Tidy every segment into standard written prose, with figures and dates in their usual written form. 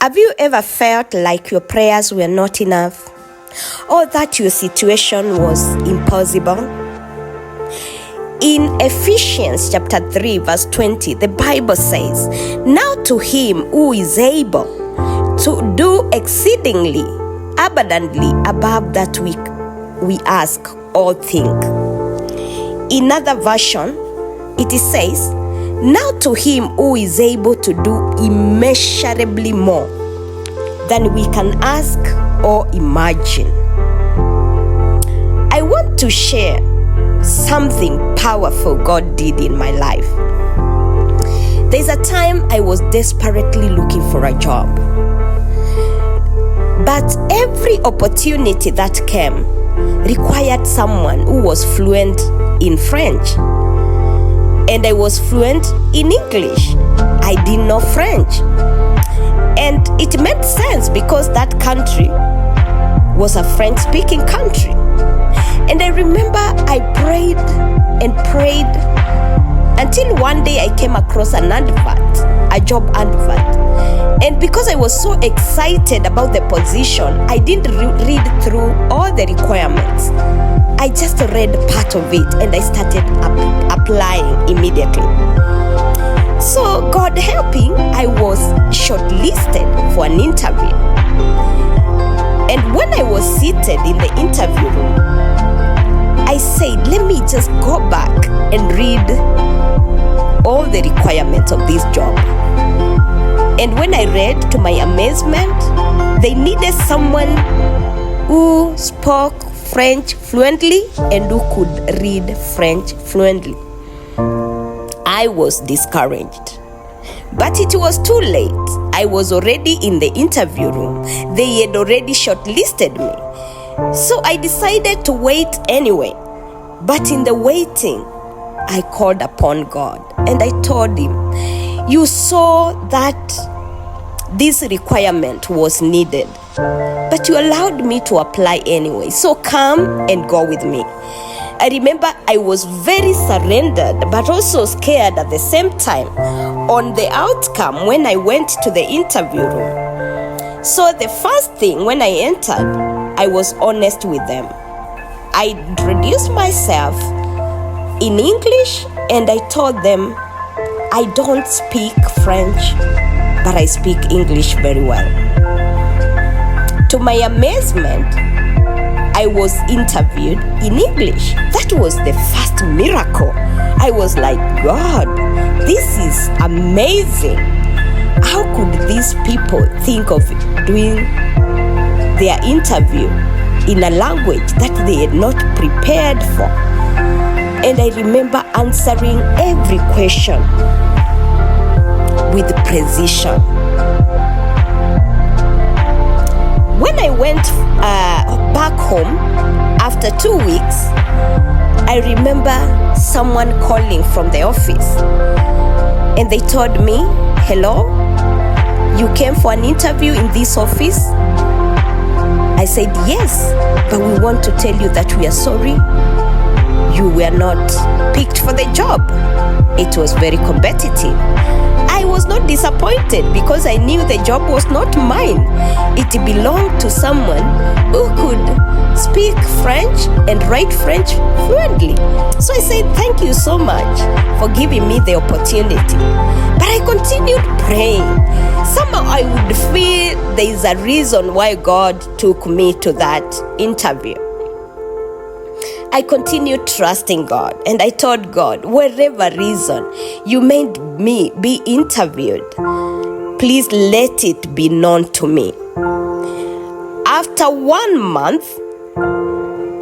Have you ever felt like your prayers were not enough, or that your situation was impossible? In Ephesians chapter 3 verse 20, the Bible says, "Now to him who is able to do exceedingly abundantly above that we ask or think." In another version, it says, "Now to him who is able to do immeasurably more than we can ask or imagine." I want to share something powerful God did in my life. There's a time I was desperately looking for a job, but every opportunity that came required someone who was fluent in French, and I was fluent in English. I didn't know French, and it made sense because that country was a French-speaking country. And I remember I prayed and prayed until one day I came across an advert, a job advert. And because I was so excited about the position, I didn't read through all the requirements. I just read part of it and I started applying immediately. So God helping, I was shortlisted for an interview. And when I was seated in the interview room, I said, let me just go back and read all the requirements of this job. And when I read, to my amazement, they needed someone who spoke French fluently and who could read French fluently. I was discouraged, but it was too late. I was already in the interview room. They had already shortlisted me. So I decided to wait anyway. But in the waiting, I called upon God and I told him, "You saw that this requirement was needed, but you allowed me to apply anyway. So come and go with me." I remember I was very surrendered, but also scared at the same time on the outcome when I went to the interview room. So the first thing when I entered, I was honest with them. I introduced myself in English and I told them, "I don't speak French, but I speak English very well." To my amazement, I was interviewed in English. That was the first miracle. I was like, God, this is amazing. How could these people think of doing their interview in a language that they had not prepared for? And I remember answering every question with precision. When I went back home after 2 weeks, I remember someone calling from the office and they told me, "Hello, you came for an interview in this office?" I said, "Yes, but we want to tell you that we are sorry. You were not picked for the job." It was very competitive. I was not disappointed because I knew the job was not mine. It belonged to someone who could speak French and write French fluently. So I said, "Thank you so much for giving me the opportunity." But I continued praying. Somehow I would feel there is a reason why God took me to that interview. I continued trusting God and I told God, whatever reason you made me be interviewed, please let it be known to me. After 1 month,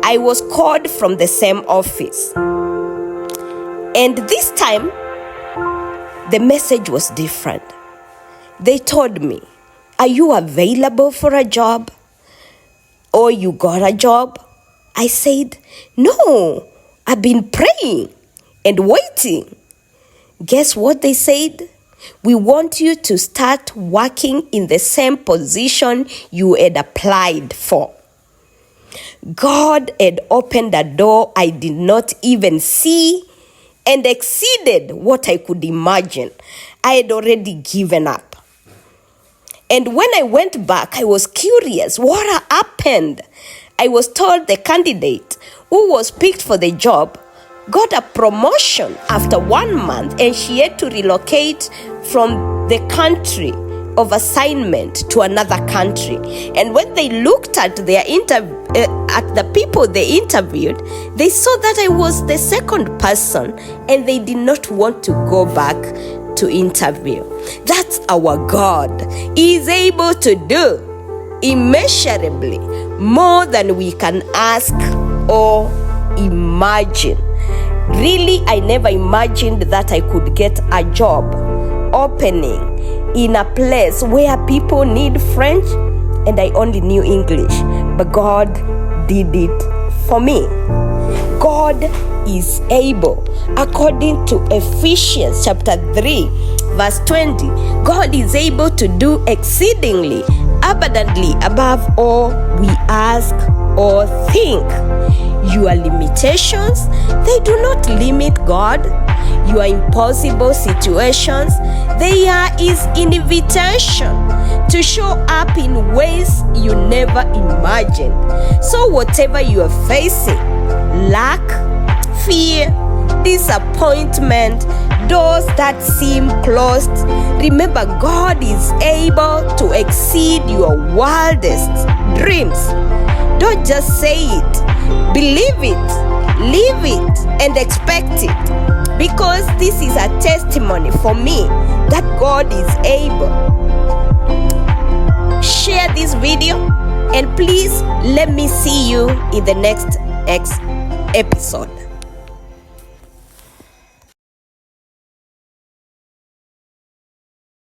I was called from the same office. And this time, the message was different. They told me, "Are you available for a job? Or you got a job?" I said, "No, I've been praying and waiting." Guess what they said? "We want you to start working in the same position you had applied for." God had opened a door I did not even see and exceeded what I could imagine. I had already given up. And when I went back, I was curious. What happened? I was told the candidate who was picked for the job got a promotion after 1 month, and she had to relocate from the country of assignment to another country. And when they looked at their at the people they interviewed, they saw that I was the second person, and they did not want to go back to interview. That's our God. He is able to do immeasurably more than we can ask or imagine. Really, I never imagined that I could get a job opening in a place where people need French and I only knew English. But God did it for me. God is able. According to Ephesians chapter 3, verse 20, God is able to do exceedingly, abundantly above all we ask or think. Your limitations, they do not limit God. Your impossible situations, they are His invitation to show up in ways you never imagined. So whatever you are facing, lack, fear, disappointment, doors that seem closed, remember God is able to exceed your wildest dreams. Don't just say it, believe it, live it, and expect it, because this is a testimony for me that God is able. Share this video, and please let me see you in the next episode.